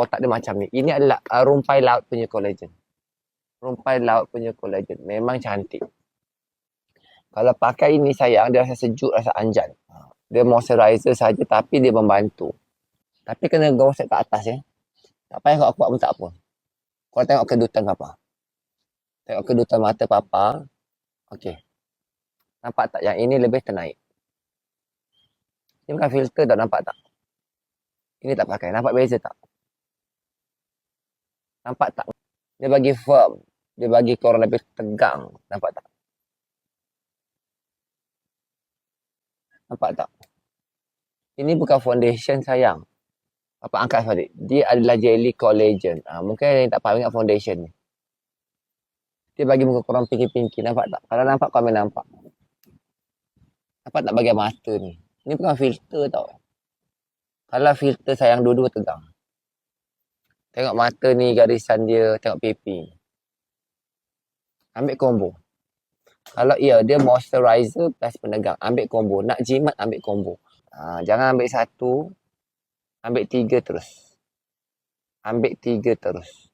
kotak dia macam ni. Ini adalah rumpai laut punya collagen. Rumpai laut punya collagen. Memang cantik. Kalau pakai ini sayang, dia rasa sejuk, rasa anjan. Dia moisturizer saja tapi dia membantu. Tapi kena gosok kat atas ya. Tak payah kuat-kuat pun tak apa. Kau tengok kedutan papa. Tengok kedutan mata papa. Okey. Nampak tak? Yang ini lebih ternaik. Ini bukan filter tak, nampak tak? Ini tak pakai. Nampak beza tak? Nampak tak? Dia bagi firm. Dia bagi korang lebih tegang. Nampak tak? Nampak tak? Ini bukan foundation sayang. Apa angkat balik? Dia adalah jelly collagen. Mungkin yang tak faham ingat foundation ni. Dia bagi muka korang pinky-pinky. Nampak tak? Kalau nampak, kau ambil nampak. Nampak tak bagian mata ni? Ni bukan filter tau. Kalau filter sayang dua-dua tegang. Tengok mata ni, garisan dia. Tengok pipi. Ambil combo. Kalau dia moisturizer plus penegang. Ambil combo. Nak jimat, ambil combo. Jangan ambil satu. Ambil 3 terus. Ambil 3 terus.